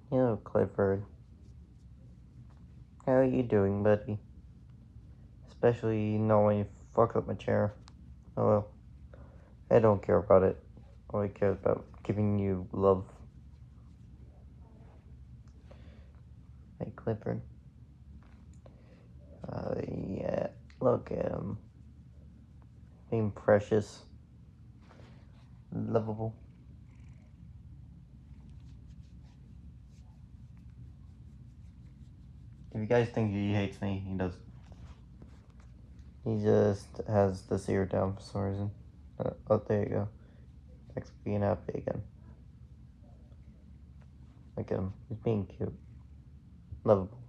Hello, Clifford. How are you doing, buddy? Especially knowing you fucked up my chair. Oh well, I don't care about it. All I care about giving you love. Hey, Clifford. Yeah. Look at him. Being precious. Lovable. If you guys think he hates me, he does. He just has this ear down for some reason. Oh, there you go. Thanks for being happy again. Look at him. He's being cute. Lovable.